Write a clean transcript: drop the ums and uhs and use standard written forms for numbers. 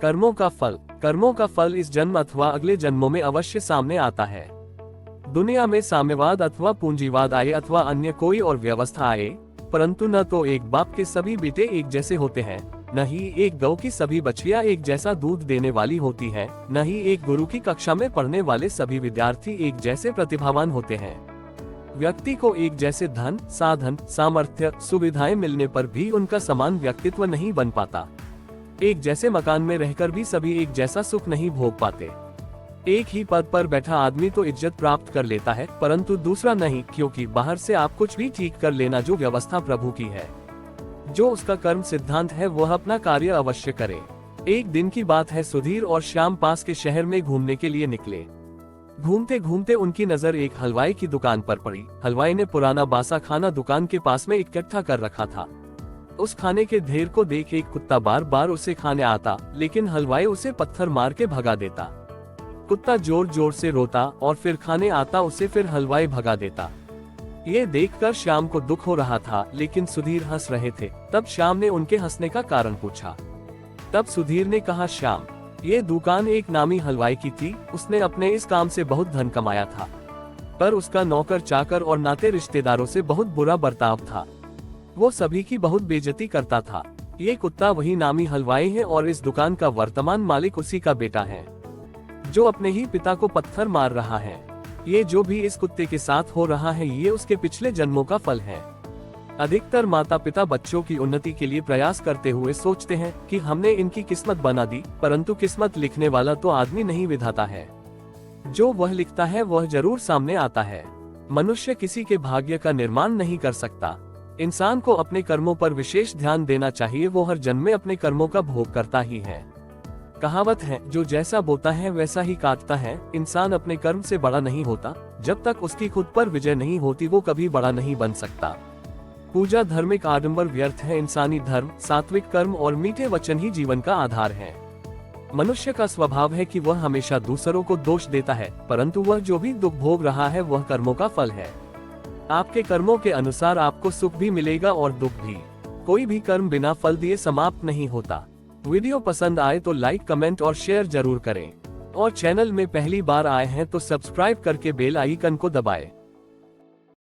कर्मों का फल इस जन्म अथवा अगले जन्मों में अवश्य सामने आता है। दुनिया में साम्यवाद अथवा पूंजीवाद आए अथवा अन्य कोई और व्यवस्था आए, परंतु न तो एक बाप के सभी बेटे एक जैसे होते हैं, न ही एक गौ की सभी बछियां एक जैसा दूध देने वाली होती हैं, न ही एक गुरु की कक्षा में पढ़ने वाले सभी विद्यार्थी एक जैसे प्रतिभावान होते हैं। व्यक्ति को एक जैसे धन, साधन, सामर्थ्य, सुविधाएं मिलने पर भी उनका समान व्यक्तित्व नहीं बन पाता। एक जैसे मकान में रहकर भी सभी एक जैसा सुख नहीं भोग पाते। एक ही पद पर बैठा आदमी तो इज्जत प्राप्त कर लेता है, परंतु दूसरा नहीं, क्योंकि बाहर से आप कुछ भी ठीक कर लेना जो व्यवस्था प्रभु की है। जो उसका कर्म सिद्धांत है वह अपना कार्य अवश्य करे। एक दिन की बात है, सुधीर और श्याम पास के शहर में घूमने के लिए निकले। घूमते घूमते उनकी नजर एक हलवाई की दुकान पर पड़ी। हलवाई ने पुराना बासा खाना दुकान के पास में इकट्ठा कर रखा था। उस खाने के ढेर को देख एक कुत्ता बार बार उसे खाने आता, लेकिन हलवाई उसे पत्थर मार के भगा देता। कुत्ता जोर जोर से रोता और फिर खाने आता उसे, फिर हलवाई भगा देता। ये देखकर श्याम को दुख हो रहा था, लेकिन सुधीर हंस रहे थे। तब श्याम ने उनके हंसने का कारण पूछा। तब सुधीर ने कहा, श्याम, ये दुकान एक नामी हलवाई की थी। उसने अपने इस काम से बहुत धन कमाया था, पर उसका नौकर चाकर और नाते रिश्तेदारों से बहुत बुरा बर्ताव था। वो सभी की बहुत बेइज्जती करता था। ये कुत्ता वही नामी हलवाई है और इस दुकान का वर्तमान मालिक उसी का बेटा है, जो अपने ही पिता को पत्थर मार रहा है। ये जो भी इस कुत्ते के साथ हो रहा है, ये उसके पिछले जन्मों का फल है। अधिकतर माता पिता बच्चों की उन्नति के लिए प्रयास करते हुए सोचते हैं कि हमने इनकी किस्मत बना दी, परंतु किस्मत लिखने वाला तो आदमी नहीं विधाता है। जो वह लिखता है वह जरूर सामने आता है। मनुष्य किसी के भाग्य का निर्माण नहीं कर सकता। इंसान को अपने कर्मों पर विशेष ध्यान देना चाहिए। वो हर जन्म में अपने कर्मों का भोग करता ही है। कहावत है, जो जैसा बोता है वैसा ही काटता है। इंसान अपने कर्म से बड़ा नहीं होता। जब तक उसकी खुद पर विजय नहीं होती वो कभी बड़ा नहीं बन सकता। पूजा धार्मिक आडंबर व्यर्थ है। इंसानी धर्म, सात्विक कर्म और मीठे वचन ही जीवन का आधार है। मनुष्य का स्वभाव है कि वह हमेशा दूसरों को दोष देता है, परंतु वह जो भी दुख भोग रहा है वह कर्मों का फल है। आपके कर्मों के अनुसार आपको सुख भी मिलेगा और दुख भी। कोई भी कर्म बिना फल दिए समाप्त नहीं होता। वीडियो पसंद आए तो लाइक, कमेंट और शेयर जरूर करें, और चैनल में पहली बार आए हैं तो सब्सक्राइब करके बेल आइकन को दबाएं।